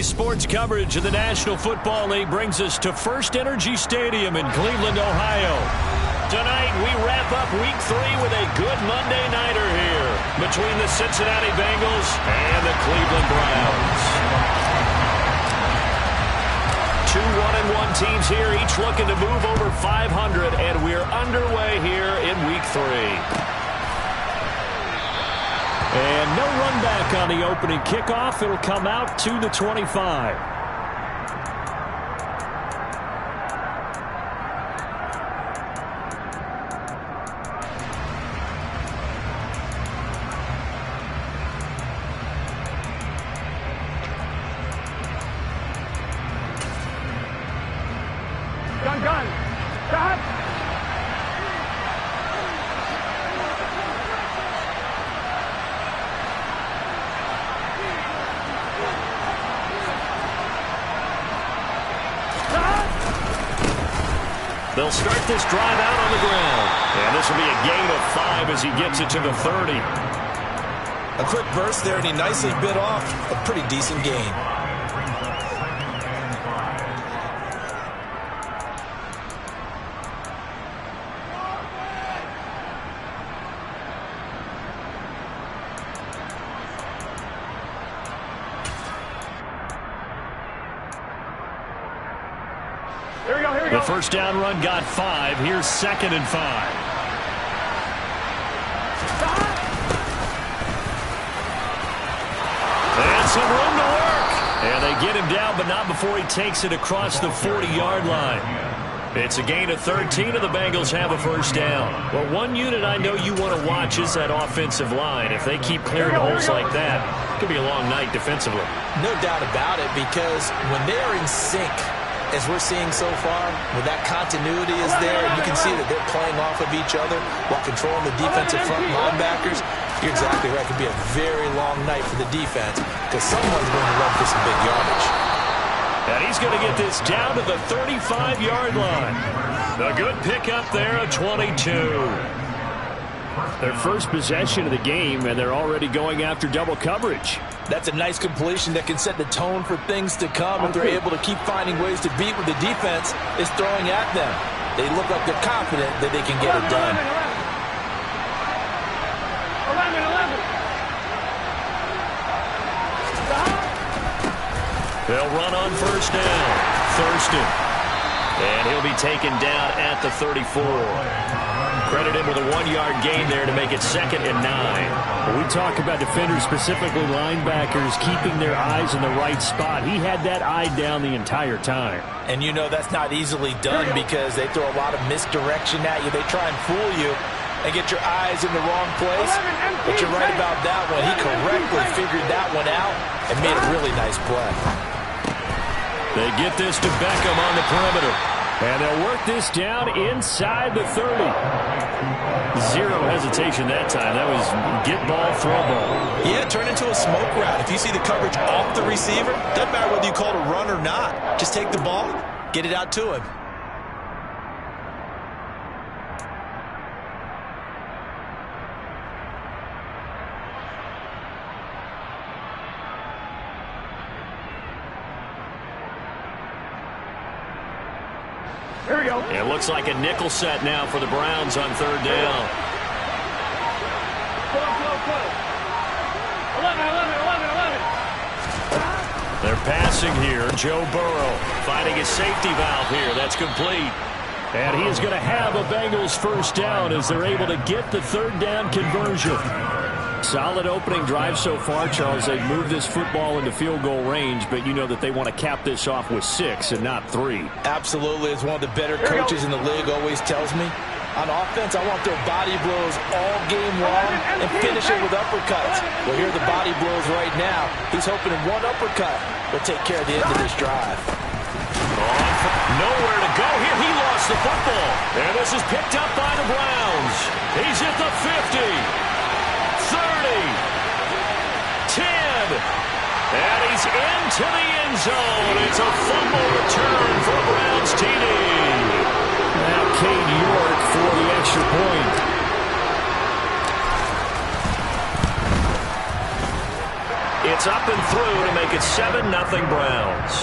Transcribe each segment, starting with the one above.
Today's sports coverage of the National Football League brings us to First Energy Stadium in Cleveland, Ohio. Tonight, we wrap up Week 3 with a good Monday nighter here between the Cincinnati Bengals and the Cleveland Browns. Two 1-1 teams here, each looking to move over 500, and we're underway here in Week 3. And no run back on the opening kickoff. It'll come out to the 25. Gun. Stop. They'll start this drive out on the ground. And this will be a gain of 5 as he gets it to the 30. A quick burst there, and he nicely bit off a pretty decent gain. The first down run got 5. Here's 2nd and 5. And some room to work. And they get him down, but not before he takes it across the 40-yard line. It's a gain of 13, and the Bengals have a first down. Well, one unit I know you want to watch is that offensive line. If they keep clearing holes like that, it could be a long night defensively. No doubt about it, because when they are in sync, as we're seeing so far, when that continuity is there, and you can see that they're playing off of each other while controlling the defensive front linebackers, you're exactly right. It could be a very long night for the defense because someone's going to run for some big yardage. And he's going to get this down to the 35-yard line. A good pickup there, a 22. Their first possession of the game, and they're already going after double coverage. That's a nice completion that can set the tone for things to come if they're able to keep finding ways to beat what the defense is throwing at them. They look like they're confident that they can get it done. 11. They'll run on first down. Thurston. And he'll be taken down at the 34. Credit him with a 1-yard gain there to make it 2nd and 9. When we talk about defenders, specifically linebackers, keeping their eyes in the right spot, he had that eye down the entire time. And you know that's not easily done because they throw a lot of misdirection at you. They try and fool you and get your eyes in the wrong place. But you're right about that one. He correctly figured that one out and made a really nice play. They get this to Beckham on the perimeter. And they'll work this down inside the 30. Zero hesitation that time. That was get ball, throw ball. Yeah, turn into a smoke route. If you see the coverage off the receiver, doesn't matter whether you call it a run or not. Just take the ball, get it out to him. Here we go. It looks like a nickel set now for the Browns on 3rd down. 11. They're passing here. Joe Burrow finding his safety valve here. That's complete. And he is going to have a Bengals first down as they're able to get the 3rd down conversion. Solid opening drive so far, Charles. They've moved this football into field goal range, but you know that they want to cap this off with 6 and not 3. Absolutely. As one of the better coaches in the league always tells me, on offense, I want their body blows all game long and finish it with uppercuts. Well, here are the body blows right now. He's hoping in one uppercut will take care of the end of this drive. Nowhere to go here. He lost the football. And this is picked up by the Browns. He's at the 50. 30, 10, and he's into the end zone. It's a fumble return for a Browns TD. Now Cade York for the extra point. It's up and through to make it 7-0 Browns.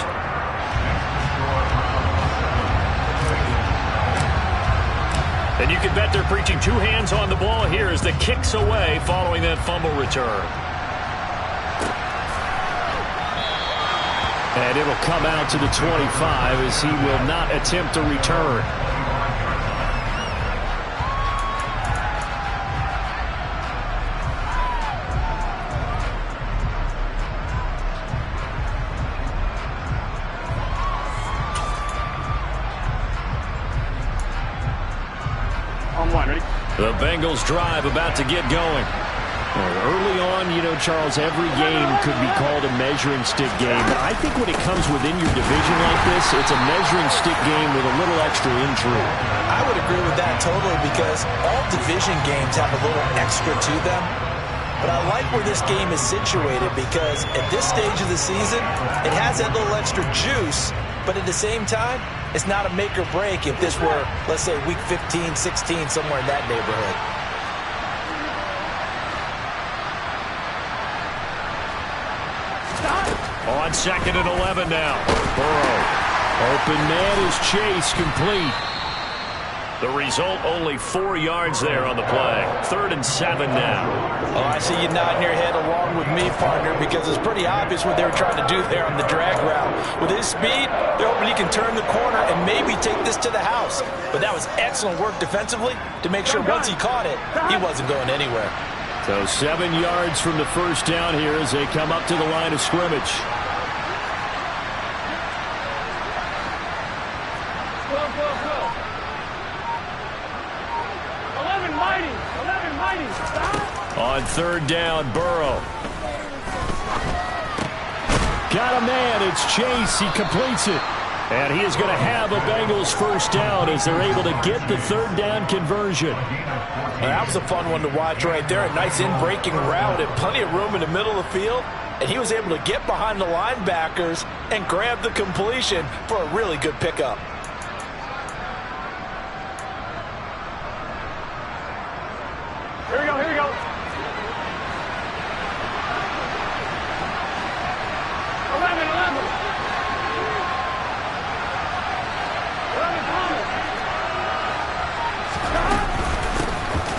And you can bet they're preaching two hands on the ball here as the kick's away following that fumble return. And it'll come out to the 25 as he will not attempt to return. The Bengals drive about to get going. Early on, you know, Charles, every game could be called a measuring stick game. But I think when it comes within your division like this, it's a measuring stick game with a little extra intrigue. I would agree with that totally because all division games have a little extra to them. But I like where this game is situated because at this stage of the season, it has that little extra juice. But at the same time, it's not a make or break if this were, let's say, week 15, 16, somewhere in that neighborhood. On 2nd and 11 now. Burrow. Open man is Chase, complete. The result, only 4 yards there on the play. 3rd and 7 now. Oh, I see you nodding your head along with me, partner, because it's pretty obvious what they were trying to do there on the drag route. With his speed, they're hoping he can turn the corner and maybe take this to the house. But that was excellent work defensively to make sure once he caught it, he wasn't going anywhere. So 7 yards from the first down here as they come up to the line of scrimmage. On 3rd down, Burrow. Got a man, it's Chase, he completes it. And he is going to have a Bengals first down as they're able to get the 3rd down conversion. Well, that was a fun one to watch right there. A nice in-breaking route and plenty of room in the middle of the field. And he was able to get behind the linebackers and grab the completion for a really good pickup. Here we go, here we go. 11.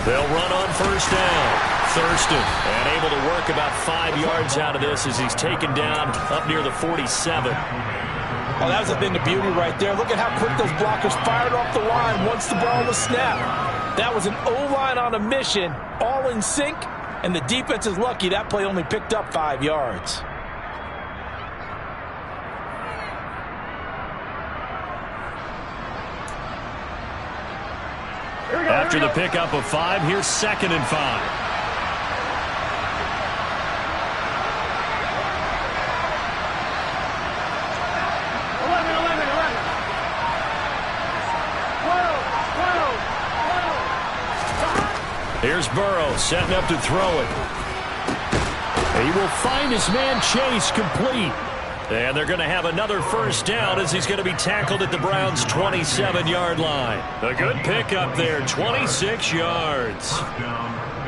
They'll run on first down. Thurston, and able to work about 5 yards out of this as he's taken down up near the 47. Oh, that was a thing of beauty right there. Look at how quick those blockers fired off the line once the ball was snapped. That was an O-line on a mission, all in sync, and the defense is lucky that play only picked up 5 yards. After the pickup of 5, here's 2nd and 5. Here's Burrow setting up to throw it. He will find his man Chase, complete. And they're going to have another first down as he's going to be tackled at the Browns' 27-yard line. A good pickup there, 26 yards.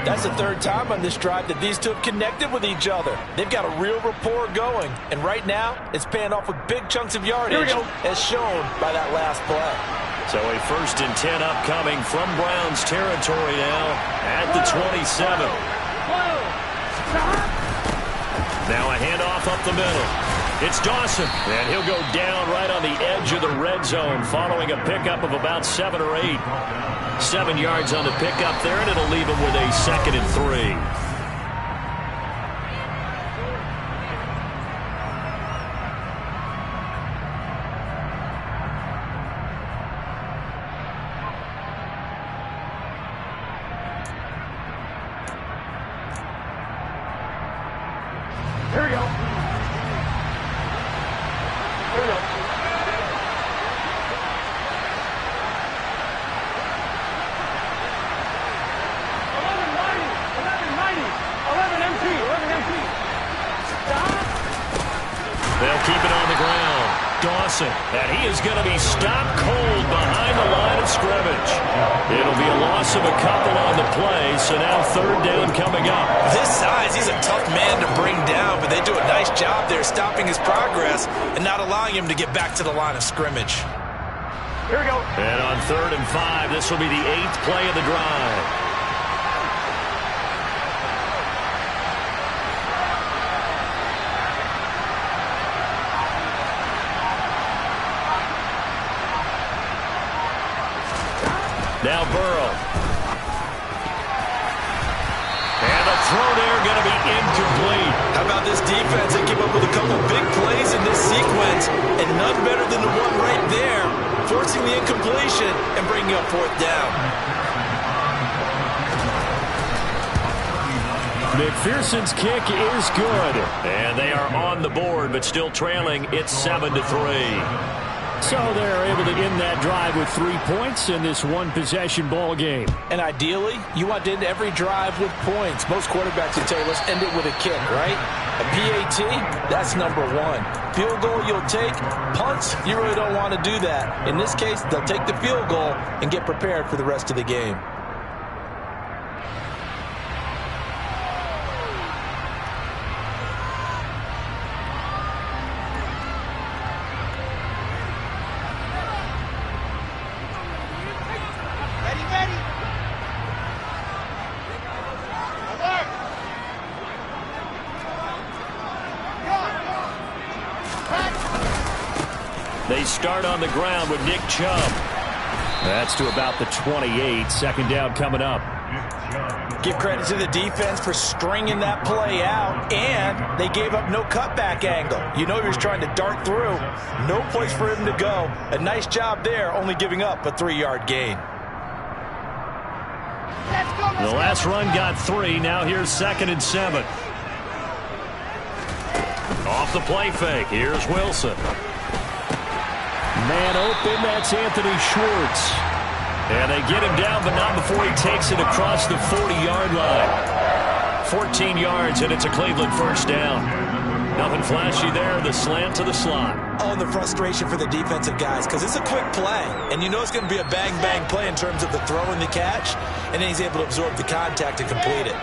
That's the 3rd time on this drive that these two have connected with each other. They've got a real rapport going. And right now, it's paying off with big chunks of yardage, as shown by that last play. So a 1st and 10 upcoming from Browns territory now at the 27. Now a handoff up the middle. It's Dawson, and he'll go down right on the edge of the red zone following a pickup of about 7 or 8. 7 yards on the pickup there, and it'll leave him with a 2nd and 3. Here we go. They'll keep it on the ground. Dawson, and he is going to be stopped cold behind the line of scrimmage. It'll be a loss loss of a couple on the play, so now third down coming up. This size, he's a tough man to bring down, but they do a nice job there stopping his progress and not allowing him to get back to the line of scrimmage. Here we go. And on 3rd and 5, this will be the 8th play of the drive. Now Burrow. And the throw there going to be incomplete. How about this defense? They came up with a couple big plays in this sequence, and none better than the one right there, forcing the incompletion and bringing up 4th down. McPherson's kick is good. And they are on the board, but still trailing. It's 7-3. So they're able to end that drive with 3 points in this one-possession ball game. And ideally, you want to end every drive with points. Most quarterbacks would tell you, let's end it with a kick, right? A PAT, that's number 1. Field goal you'll take. Punts, you really don't want to do that. In this case, they'll take the field goal and get prepared for the rest of the game. They start on the ground with Nick Chubb. That's to about the 28. 2nd down coming up. Give credit to the defense for stringing that play out, and they gave up no cutback angle. You know he was trying to dart through. No place for him to go. A nice job there, only giving up a 3-yard gain. The last run got 3. Now here's 2nd and 7. Off the play fake. Here's Wilson. Man open, that's Anthony Schwartz. And they get him down, but not before he takes it across the 40-yard line. 14 yards, and it's a Cleveland 1st down. Nothing flashy there, the slant to the slot. Oh, and the frustration for the defensive guys, because it's a quick play. And you know it's going to be a bang-bang play in terms of the throw and the catch, and then he's able to absorb the contact and complete it.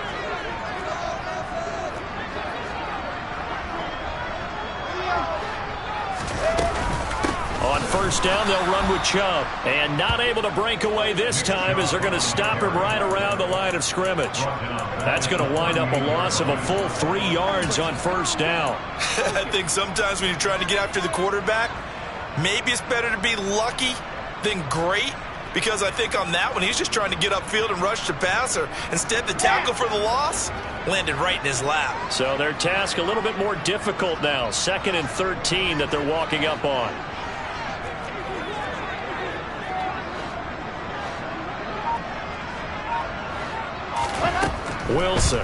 On 1st down, they'll run with Chubb. And not able to break away this time as they're going to stop him right around the line of scrimmage. That's going to wind up a loss of a full 3 yards on 1st down. I think sometimes when you're trying to get after the quarterback, maybe it's better to be lucky than great. Because I think on that one, he's just trying to get upfield and rush the passer. Instead, the tackle for the loss landed right in his lap. So their task a little bit more difficult now. 2nd and 13 that they're walking up on. Wilson.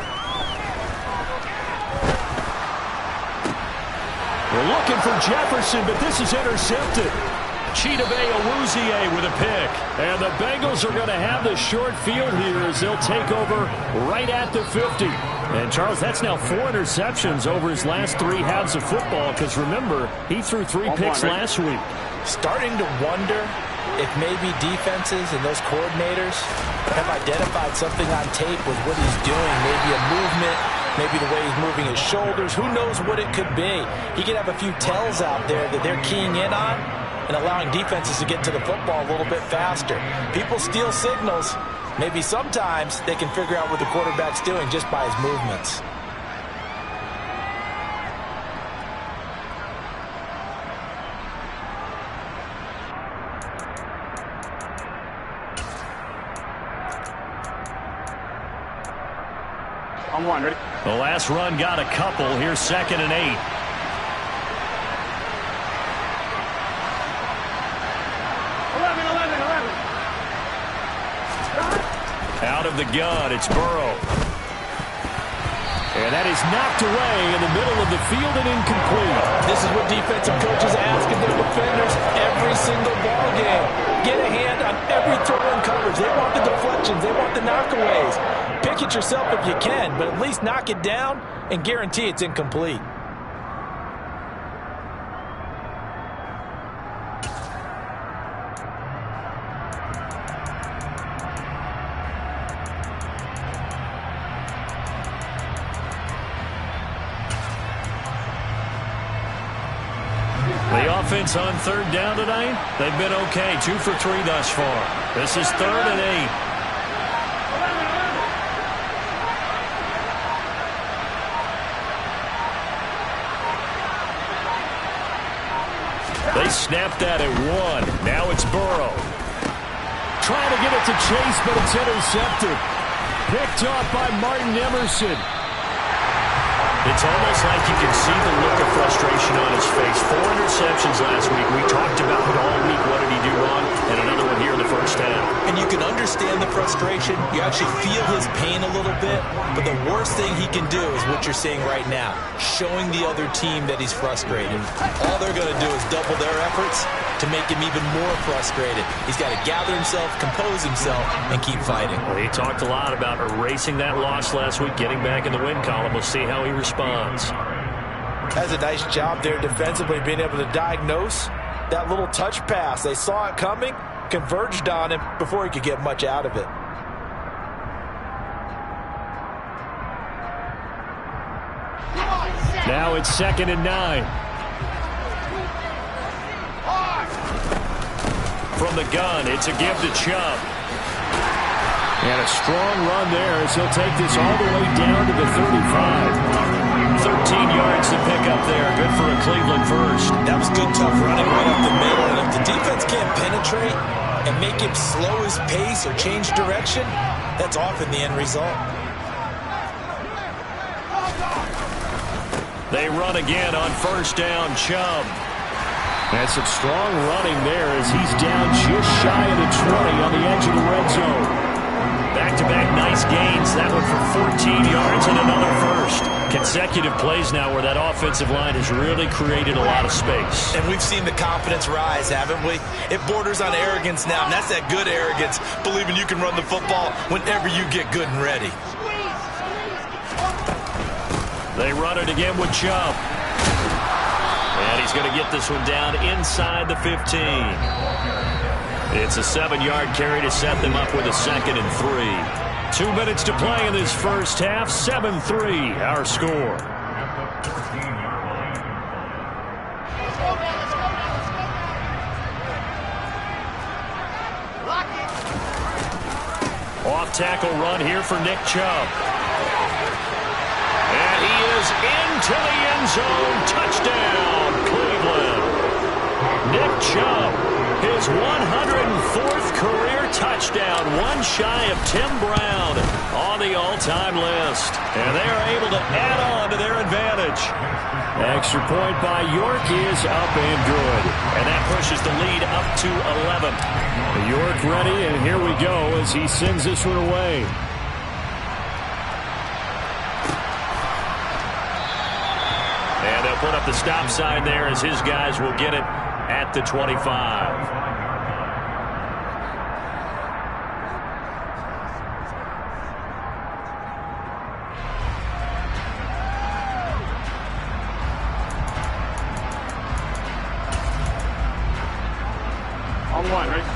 We're looking for Jefferson, but this is intercepted. Chidobe Awuzie with a pick. And the Bengals are going to have the short field here as they'll take over right at the 50. And, Charles, that's now 4 interceptions over his last 3 halves of football because, remember, he threw 3 picks last week. Starting to wonder if maybe defenses and those coordinators have identified something on tape with what he's doing. Maybe a movement, maybe the way he's moving his shoulders. Who knows what it could be? He could have a few tells out there that they're keying in on and allowing defenses to get to the football a little bit faster. People steal signals. Maybe sometimes they can figure out what the quarterback's doing just by his movements. On 1, ready? The last run got a couple. Here's 2nd and 8. Out of the gun, it's Burrow. And that is knocked away in the middle of the field and incomplete. This is what defensive coaches ask of their defenders every single ball game. Get a hand on every throw in coverage. They want the deflections. They want the knockaways. Pick it yourself if you can, but at least knock it down and guarantee it's incomplete. offense on third down tonight? They've been okay, 2 for 3 thus far. This is 3rd and 8. They snapped that at 1. Now it's Burrow. Trying to get it to Chase, but it's intercepted. Picked off by Martin Emerson. It's almost like you can see the look of frustration on his face. 4 interceptions last week. We talked about it all week. What did he do wrong? And another one here in the first half. And you can understand the frustration. You actually feel his pain a little bit. But the worst thing he can do is what you're seeing right now, showing the other team that he's frustrated. All they're going to do is double their efforts to make him even more frustrated. He's got to gather himself, compose himself, and keep fighting. Well, he talked a lot about erasing that loss last week, getting back in the win column. We'll see how he responds. Has a nice job there defensively, being able to diagnose that little touch pass. They saw it coming, converged on him before he could get much out of it. Now it's 2nd and 9. From the gun, it's a give to Chubb. And a strong run there as he'll take this all the way down to the 35. 13 yards to pick up there. Good for a Cleveland first. That was good, tough running right up the middle. And if the defense can't penetrate and make him slow his pace or change direction, that's often the end result. They run again on first down. Chubb. That's some strong running there as he's down just shy of the 20 on the edge of the red zone. Back-to-back nice gains. That one for 14 yards and another first. Consecutive plays now where that offensive line has really created a lot of space. And we've seen the confidence rise, haven't we? It borders on arrogance now, and that's that good arrogance, believing you can run the football whenever you get good and ready. They run it again with Chubb. And he's going to get this one down inside the 15. It's a 7-yard carry to set them up with a 2nd and 3. 2 minutes to play in this first half. 7-3, our score. Off tackle run here for Nick Chubb. And he is into the end zone. Touchdown, Cleveland. Nick Chubb, his 104th career touchdown, one shy of Tim Brown on the all-time list. And they are able to add on to their advantage. Extra point by York is up and good. And that pushes the lead up to 11. York ready, and here we go as he sends this one away. And they'll put up the stop sign there as his guys will get it at the 25.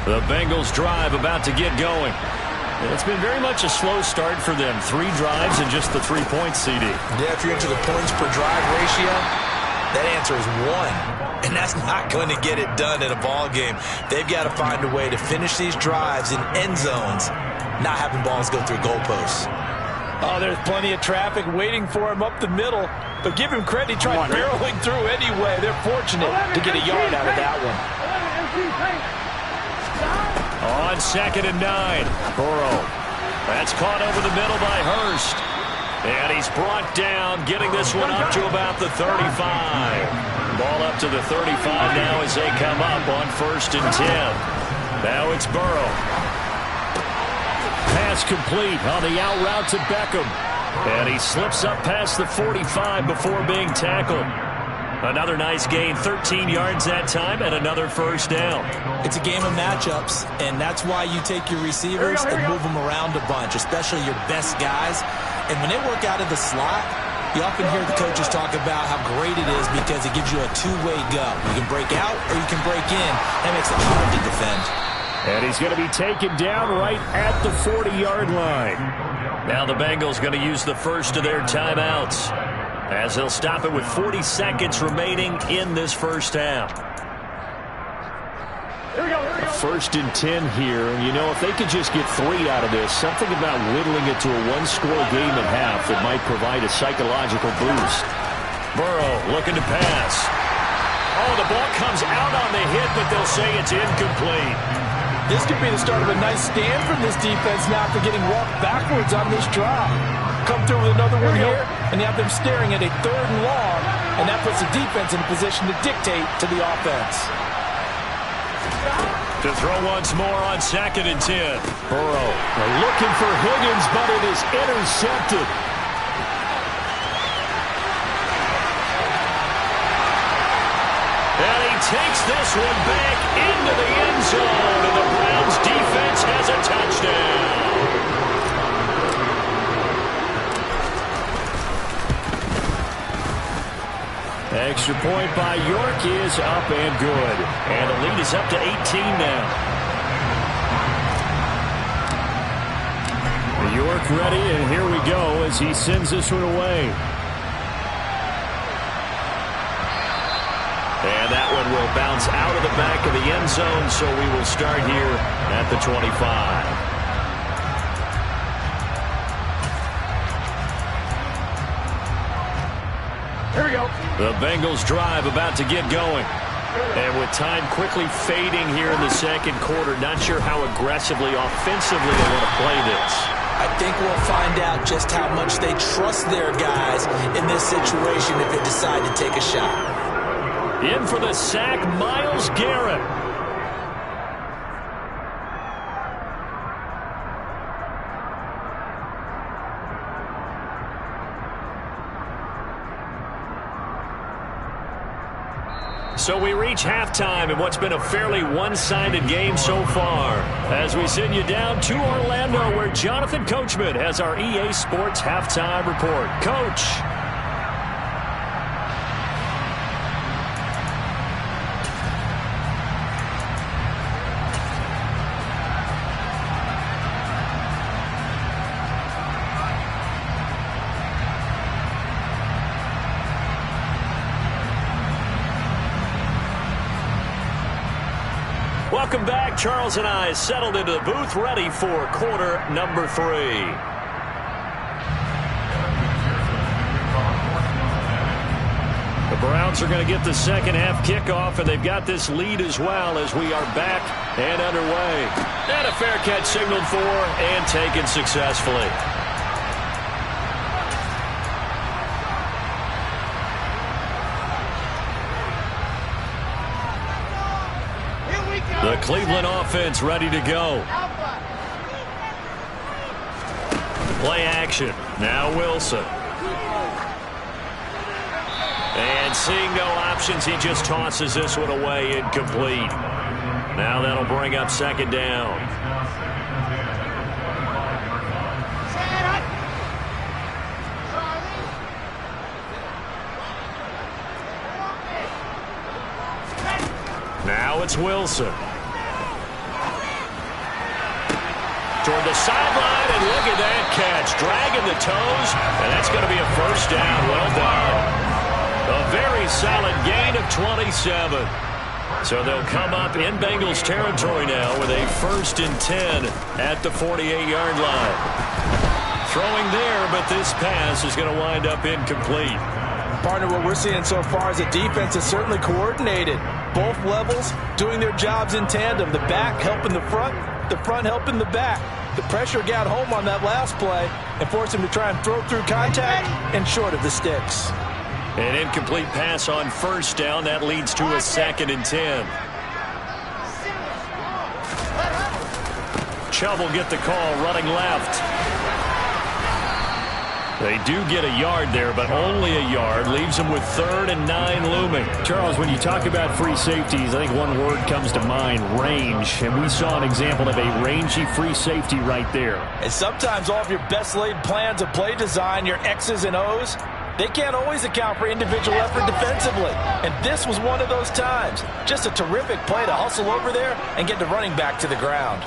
The Bengals drive about to get going. It's been very much a slow start for them. 3 drives and just the 3 points, CD. Yeah, if you're into the points per drive ratio, that answer is 1. And that's not going to get it done in a ball game. They've got to find a way to finish these drives in end zones, not having balls go through goalposts. Oh, there's plenty of traffic waiting for him up the middle. But give him credit, he tried barreling through anyway. They're fortunate to get a yard out of that one. On 2nd and 9, Burrow. That's caught over the middle by Hurst. And he's brought down, getting this one up to about the 35. Ball up to the 35 now as they come up on 1st and 10. Now it's Burrow. Pass complete on the out route to Beckham. And he slips up past the 45 before being tackled. Another nice gain, 13 yards that time, and another first down. It's a game of matchups, and that's why you take your receivers and move them around a bunch, especially your best guys. And when they work out of the slot, you often hear the coaches talk about how great it is because it gives you a two-way go. You can break out or you can break in. That makes it hard to defend. And he's going to be taken down right at the 40-yard line. Now the Bengals going to use the first of their timeouts, as they'll stop it with 40 seconds remaining in this first half. 1st and 10 here. And, you know, if they could just get 3 out of this, something about whittling it to a one-score game at half that might provide a psychological boost. Burrow looking to pass. Oh, the ball comes out on the hit, but they'll say it's incomplete. This could be the start of a nice stand from this defense now after getting walked backwards on this drive. Come through with another one here, and you have them staring at a 3rd and long, and that puts the defense in a position to dictate to the offense. To throw once more on 2nd and 10. Burrow looking for Higgins, but it is intercepted. And he takes this one back into the end zone, and the Browns defense has a touchdown. Extra point by York is up and good. And the lead is up to 18 now. York ready, and here we go as he sends this one away. And that one will bounce out of the back of the end zone, so we will start here at the 25. Here we go. The Bengals drive about to get going. And with time quickly fading here in the 2nd quarter, not sure how aggressively, offensively they want to play this. I think we'll find out just how much they trust their guys in this situation if they decide to take a shot. In for the sack, Myles Garrett. So we reach halftime in what's been a fairly one-sided game so far. As we send you down to Orlando, where Jonathan Coachman has our EA Sports halftime report. Coach. Welcome back. Charles and I settled into the booth, ready for quarter number 3. The Browns are going to get the second half kickoff, and they've got this lead as well as we are back and underway. And a fair catch signaled for and taken successfully. The Cleveland offense ready to go. Play action. Now Wilson. And seeing no options, he just tosses this one away, incomplete. Now that'll bring up 2nd down. Now it's Wilson. Toward the sideline, and look at that catch. Dragging the toes, and that's going to be a 1st down. Well done. A very solid gain of 27. So they'll come up in Bengals territory now with a 1st and 10 at the 48-yard line. Throwing there, but this pass is going to wind up incomplete. Partner, what we're seeing so far is the defense is certainly coordinated. Both levels doing their jobs in tandem. The back helping the front helping the back. The pressure got home on that last play and forced him to try and throw through contact and short of the sticks. An incomplete pass on 1st down. That leads to a 2nd and 10. Chubb will get the call running left. They do get a yard there, but only a yard. Leaves them with 3rd and 9 looming. Charles, when you talk about free safeties, I think one word comes to mind, range. And we saw an example of a rangy free safety right there. And sometimes all of your best laid plans of play design, your X's and O's, they can't always account for individual effort defensively. And this was one of those times. Just a terrific play to hustle over there and get the running back to the ground.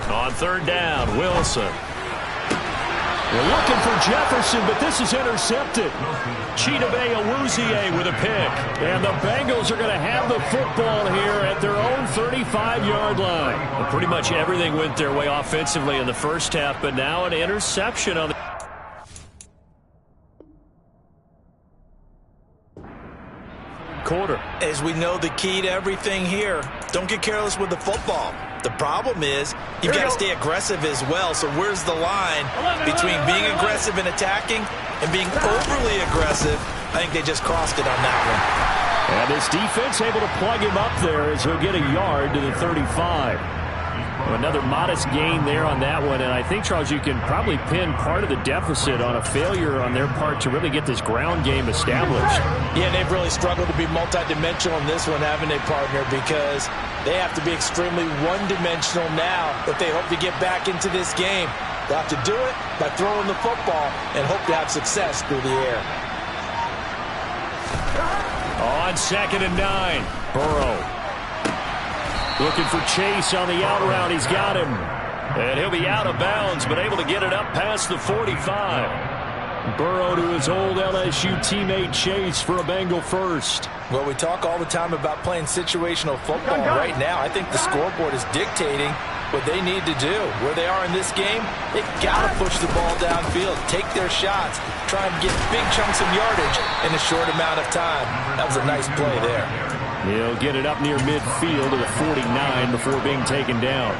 On 3rd down, Wilson. They're looking for Jefferson, but this is intercepted. Chidobe Awuzie with a pick. And the Bengals are going to have the football here at their own 35-yard line. Well, pretty much everything went their way offensively in the first half, but now an interception on the quarter. As we know, the key to everything here, don't get careless with the football. The problem is you've got to stay aggressive as well. So where's the line between being aggressive and attacking and being overly aggressive? I think they just crossed it on that one. And this defense able to plug him up there as he'll get a yard to the 35. Another modest gain there on that one, and I think, Charles, you can probably pin part of the deficit on a failure on their part to really get this ground game established. Yeah, they've really struggled to be multidimensional in this one, haven't they, partner, because they have to be extremely one-dimensional now if they hope to get back into this game. They'll have to do it by throwing the football and hope to have success through the air. On 2nd and 9, Burrow. Looking for Chase on the out route. He's got him. And he'll be out of bounds, but able to get it up past the 45. Burrow to his old LSU teammate Chase for a Bengal first. Well, we talk all the time about playing situational football. Right now, I think the scoreboard is dictating what they need to do. Where they are in this game, they've got to push the ball downfield, take their shots, try and get big chunks of yardage in a short amount of time. That was a nice play there. He'll get it up near midfield to the 49 before being taken down.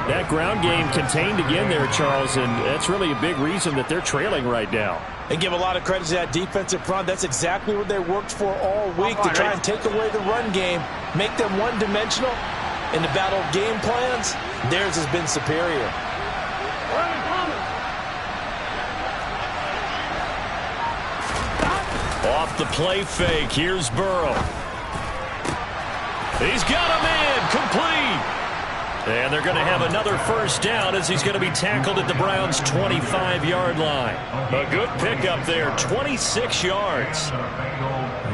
That ground game contained again there, Charles, and that's really a big reason that they're trailing right now. And give a lot of credit to that defensive front. That's exactly what they worked for all week, to try and take away the run game, make them one-dimensional. In the battle of game plans, theirs has been superior. Off the play fake, here's Burrow. He's got him in, complete. And they're going to have another first down as he's going to be tackled at the Browns' 25-yard line. A good pickup there, 26 yards.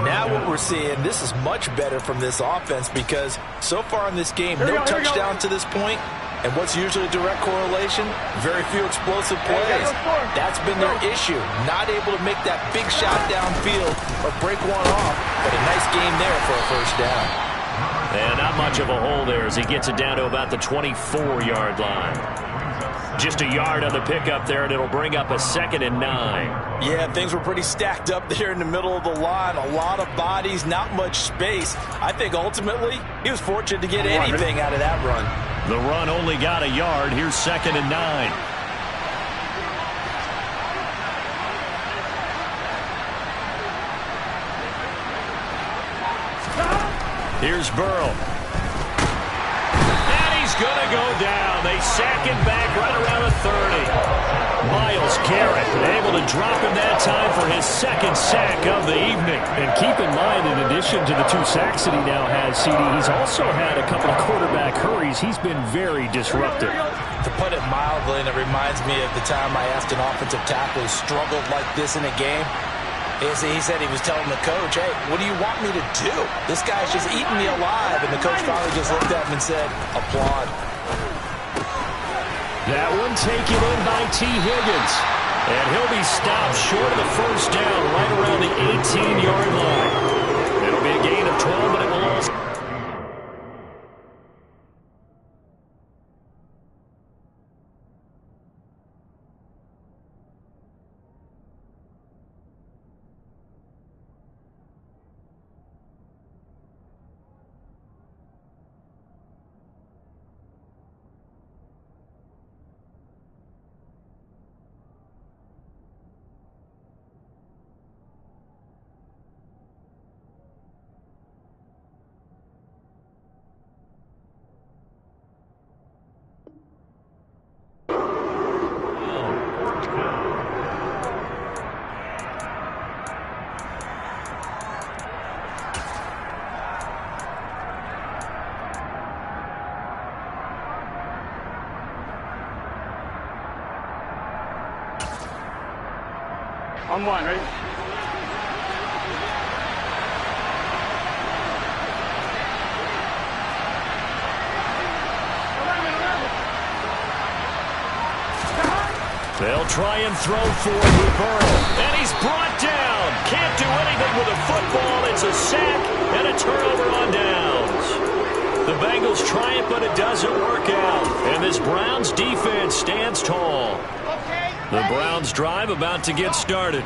Now what we're seeing, this is much better from this offense because so far in this game, no touchdown to this point. And what's usually a direct correlation? Very few explosive plays. That's been their issue. Not able to make that big shot downfield or break one off. But a nice game there for a first down. And not much of a hole there as he gets it down to about the 24-yard line. Just a yard on the pickup there, and it'll bring up a 2nd and 9. Yeah, things were pretty stacked up there in the middle of the line. A lot of bodies, not much space. I think ultimately he was fortunate to get anything out of that run. The run only got a yard. Here's 2nd and 9. Here's Burrow. And he's going to go down. They sack him back right around the 30. Myles Garrett able to drop him that time for his 2nd sack of the evening. And keep in mind, in addition to the 2 sacks that he now has, CD, he's also had a couple of quarterback hurries. He's been very disruptive. To put it mildly, and it reminds me of the time I asked an offensive tackle who struggled like this in a game. He said he was telling the coach, hey, what do you want me to do? This guy's just eating me alive. And the coach finally just looked at him and said, applaud. That one taken in by T. Higgins. And he'll be stopped short of the first down right around the 18-yard line. It'll be a gain of 12, but it will also... On 1, ready? They'll try and throw forward with Burrow. And he's brought down. Can't do anything with a football. It's a sack and a turnover on downs. The Bengals try it, but it doesn't work out. And this Browns defense stands tall. The Browns drive about to get started.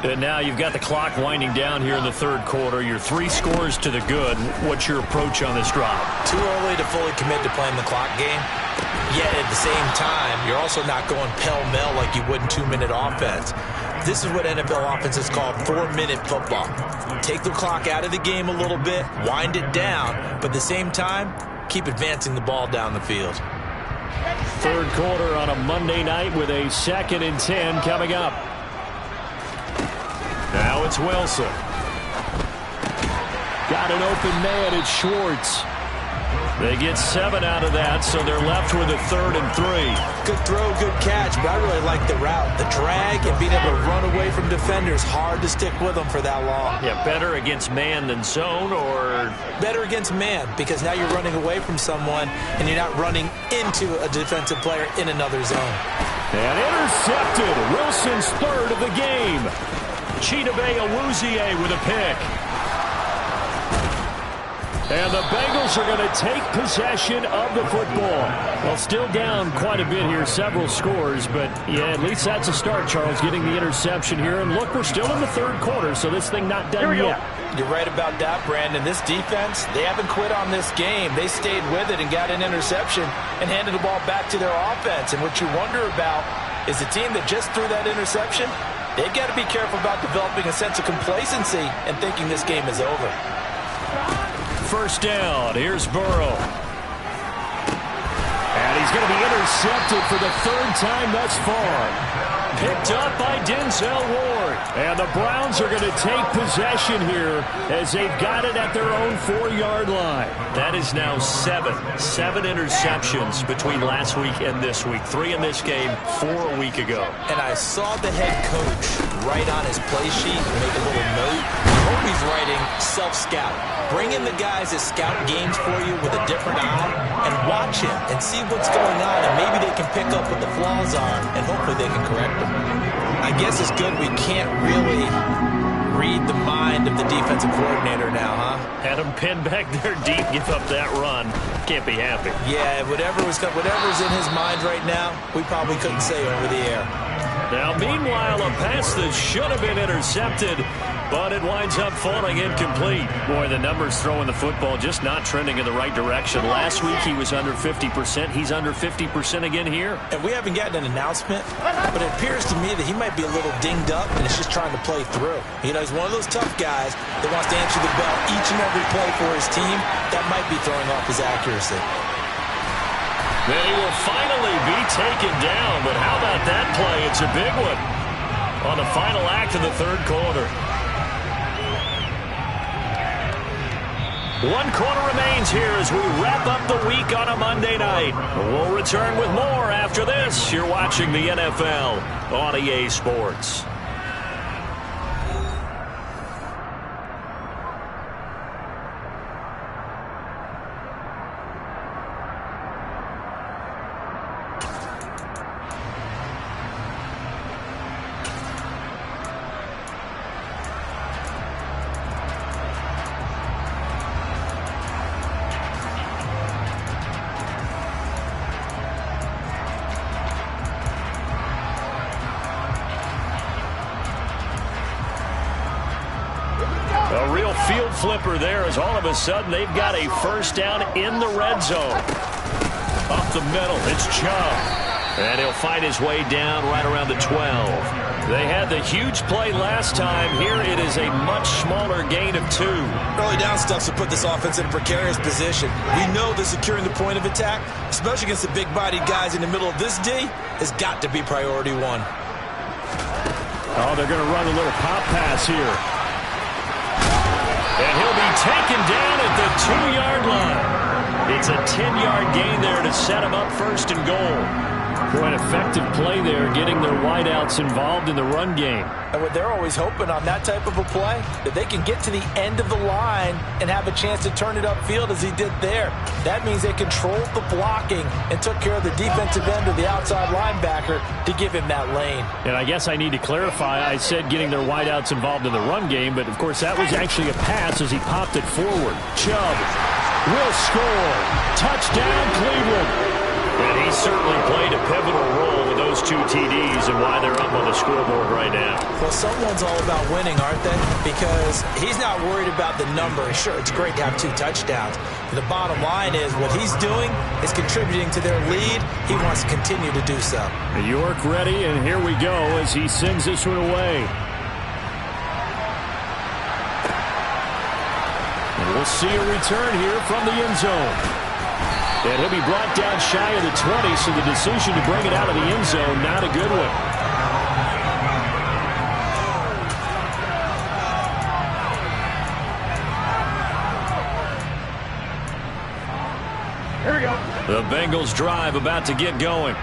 And now you've got the clock winding down here in the third quarter. You're 3 scores to the good. What's your approach on this drive? Too early to fully commit to playing the clock game. Yet at the same time, you're also not going pell-mell like you would in 2-minute offense. This is what NFL offenses call 4-minute football. Take the clock out of the game a little bit, wind it down, but at the same time, keep advancing the ball down the field. Third quarter on a Monday night with a 2nd and 10 coming up. Now it's Wilson. Got an open man. It's Schwartz. They get 7 out of that, so they're left with a 3rd and 3. Good throw, good catch, but I really like the route. The drag and being able to run away from defenders, hard to stick with them for that long. Yeah, better against man than zone, or? Better against man, because now you're running away from someone and you're not running into a defensive player in another zone. And intercepted. Wilson's 3rd of the game. Chidobe Awuzie with a pick. And the Bengals are going to take possession of the football. Well, still down quite a bit here, several scores, but yeah, at least that's a start, Charles, getting the interception here. And look, we're still in the third quarter, so this thing not done yet. You're right about that, Brandon. This defense, they haven't quit on this game. They stayed with it and got an interception and handed the ball back to their offense. And what you wonder about is the team that just threw that interception, they've got to be careful about developing a sense of complacency and thinking this game is over. First down. Here's Burrow. And he's going to be intercepted for the 3rd time thus far. Picked up by Denzel Ward. And the Browns are going to take possession here as they've got it at their own 4-yard line. That is now 7 interceptions between last week and this week. 3 in this game, 4 a week ago. And I saw the head coach write on his play sheet, make a little note. I hope he's writing self-scout. Bring in the guys that scout games for you with a different eye and watch him and see what's going on, and maybe they can pick up what the flaws are and hopefully they can correct them. I guess it's good we can't really read the mind of the defensive coordinator now, huh? Had him pinned back there deep, give up that run. Can't be happy. Yeah, whatever's in his mind right now, we probably couldn't say over the air. Now, meanwhile, a pass that should have been intercepted, but it winds up falling incomplete. Boy, the numbers throwing the football just not trending in the right direction. Last week he was under 50%. He's under 50% again here. And we haven't gotten an announcement, but it appears to me that he might be a little dinged up and is just trying to play through. You know, he's one of those tough guys that wants to answer the bell each and every play for his team. That might be throwing off his accuracy. Then he will finally be taken down, but how about that play? It's a big one on the final act of the third quarter. 1 quarter remains here as we wrap up the week on a Monday night. We'll return with more after this. You're watching the NFL on EA Sports. A real field flipper there as all of a sudden they've got a first down in the red zone. Up the middle, it's Chubb. And he'll find his way down right around the 12. They had the huge play last time. Here it is a much smaller gain of 2. Early down stuff to put this offense in a precarious position. We know that securing the point of attack, especially against the big-bodied guys in the middle of this D, has got to be priority 1. Oh, they're going to run a little pop pass here. And he'll be taken down at the 2-yard line. It's a 10-yard gain there to set him up 1st and goal. For an effective play there, getting their wideouts involved in the run game. And what they're always hoping on that type of a play, that they can get to the end of the line and have a chance to turn it upfield as he did there. That means they controlled the blocking and took care of the defensive end of the outside linebacker to give him that lane. And I guess I need to clarify, I said getting their wideouts involved in the run game, but of course that was actually a pass as he popped it forward. Chubb will score. Touchdown, Cleveland. And he certainly played a pivotal role with those 2 TDs and why they're up on the scoreboard right now. Well, someone's all about winning, aren't they? Because he's not worried about the number. Sure, it's great to have 2 touchdowns. But the bottom line is what he's doing is contributing to their lead. He wants to continue to do so. York ready, and here we go as he sends this one away. And we'll see a return here from the end zone. And he'll be brought down shy of the 20, so the decision to bring it out of the end zone, not a good one. Here we go. The Bengals drive about to get going.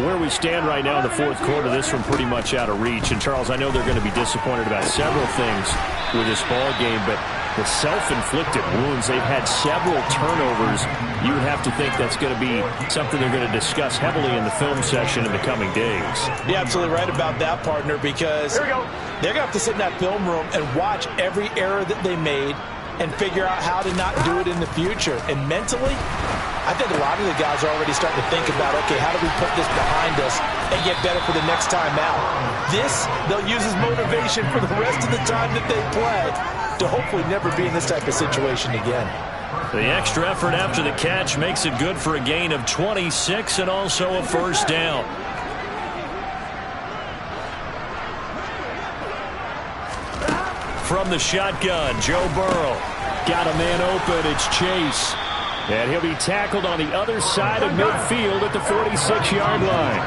Where we stand right now in the fourth quarter, this one pretty much out of reach. And, Charles, I know they're going to be disappointed about several things with this ball game, but the self-inflicted wounds, they've had several turnovers. You would have to think that's going to be something they're going to discuss heavily in the film session in the coming days. You're absolutely right about that, partner, because they're going to have to sit in that film room and watch every error that they made and figure out how to not do it in the future. And mentally, I think a lot of the guys are already starting to think about, okay, how do we put this behind us and get better for the next time out? This, they'll use as motivation for the rest of the time that they play to hopefully never be in this type of situation again. The extra effort after the catch makes it good for a gain of 26 and also a first down. From the shotgun, Joe Burrow. Got a man open, it's Chase. And he'll be tackled on the other side of midfield at the 46-yard line.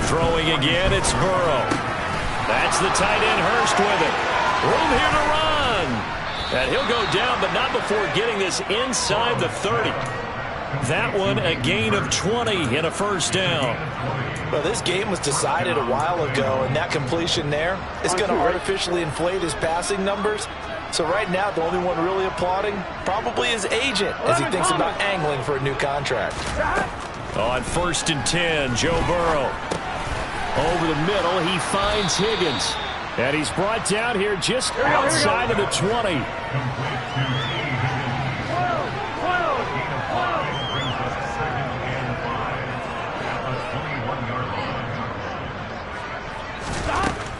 Throwing again, it's Burrow. That's the tight end Hurst with it. Room here to run. And he'll go down, but not before getting this inside the 30. That one a gain of 20 and a first down. Well, this game was decided a while ago, and that completion there is going to artificially inflate his passing numbers. So right now, the only one really applauding probably his agent as he thinks about angling for a new contract. On 1st and 10, Joe Burrow. Over the middle, he finds Higgins. And he's brought down here just outside of the 20.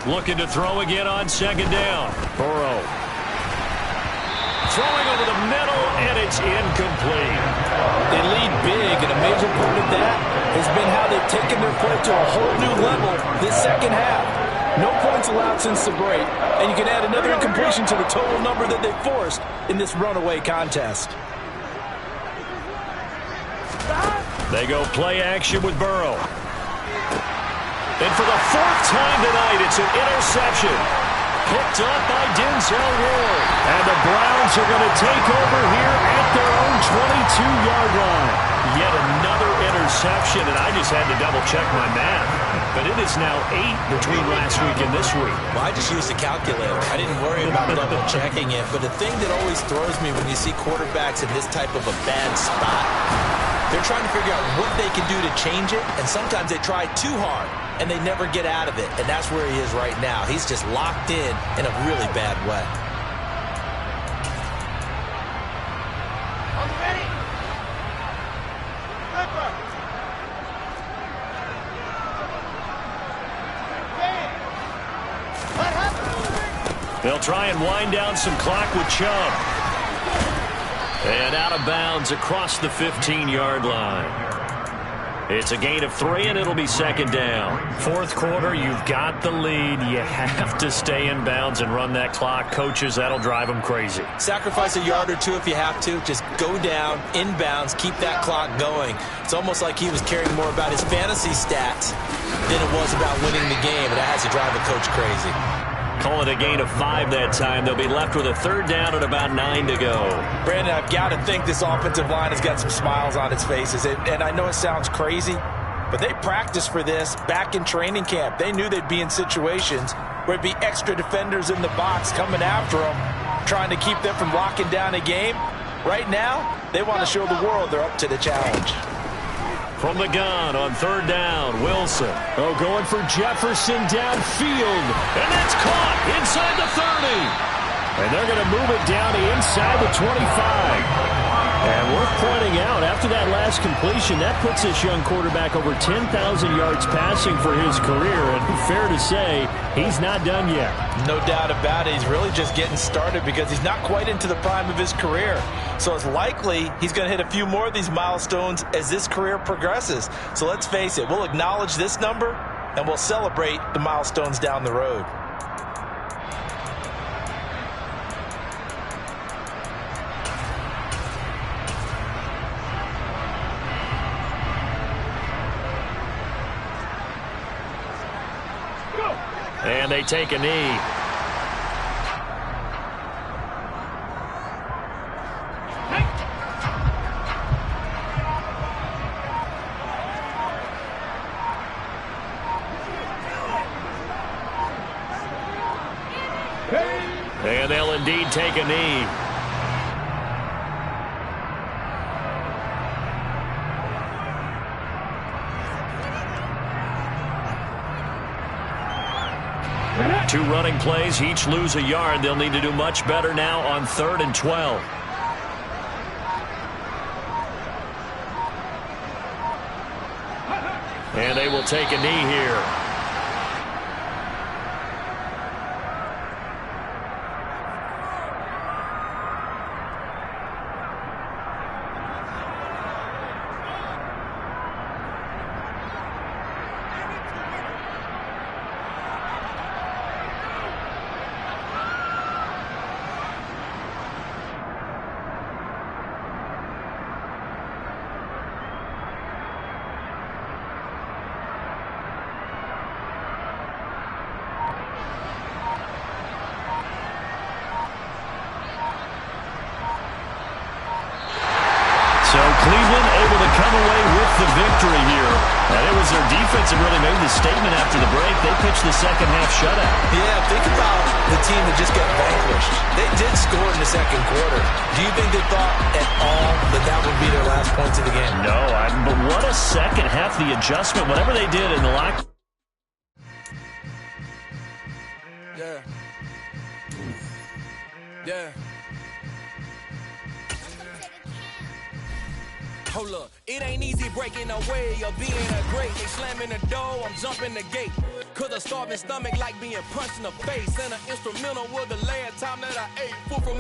Looking to throw again on 2nd down. Burrow. Throwing over the middle, and it's incomplete. They lead big, and a major part of that has been how they've taken their play to a whole new level this second half. No points allowed since the break, and you can add another incompletion to the total number that they forced in this runaway contest. They go play action with Burrow. And for the 4th time tonight, it's an interception. Picked up by Denzel Ward. And the Browns are going to take over here at their own 22-yard line. Yet another interception, and I just had to double-check my math. But it is now 8 between last week and this week. Well, I just used a calculator. I didn't worry about double-checking it. But the thing that always throws me when you see quarterbacks in this type of a bad spot, they're trying to figure out what they can do to change it, and sometimes they try too hard, and they never get out of it, and that's where he is right now. He's just locked in a really bad way. They'll try and wind down some clock with Chubb. And out of bounds across the 15-yard line. It's a gain of 3, and it'll be 2nd down. 4th quarter, you've got the lead. You have to stay in bounds and run that clock. Coaches, that'll drive them crazy. Sacrifice a yard or two if you have to. Just go down, in bounds, keep that clock going. It's almost like he was caring more about his fantasy stats than it was about winning the game, and that has to drive a coach crazy. Call it a gain of 5 that time. They'll be left with a third down and about 9 to go. Brandon, I've got to think this offensive line has got some smiles on its faces. And I know it sounds crazy, but they practiced for this back in training camp. They knew they'd be in situations where there'd be extra defenders in the box coming after them, trying to keep them from locking down a game. Right now, they want to show the world they're up to the challenge. From the gun on third down, Wilson. Going for Jefferson downfield. And that's caught inside the 30. And they're going to move it down to inside the 25. And worth pointing out, after that last completion, that puts this young quarterback over 10,000 yards passing for his career. And fair to say, he's not done yet. No doubt about it. He's really just getting started because he's not quite into the prime of his career. So it's likely he's going to hit a few more of these milestones as this career progresses. So let's face it, we'll acknowledge this number and we'll celebrate the milestones down the road. And they take a knee. And they'll indeed take a knee. Two running plays, each lose a yard. They'll need to do much better now on 3rd and 12. And they will take a knee here. So Cleveland able to come away with the victory here. And it was their defense that really made the statement after the break. They pitched the second half shutout. Yeah, think about the team that just got vanquished. They did score in the second quarter. Do you think they thought at all that that would be their last points of the game? No, but what a second half, the adjustment, whatever they did in the locker. Yeah. Yeah. Hold up, it ain't easy breaking away or being a great. They slamming the door, I'm jumping the gate. Cause a starving stomach like being punched in the face. And an instrumental was the last time that I ate. Food from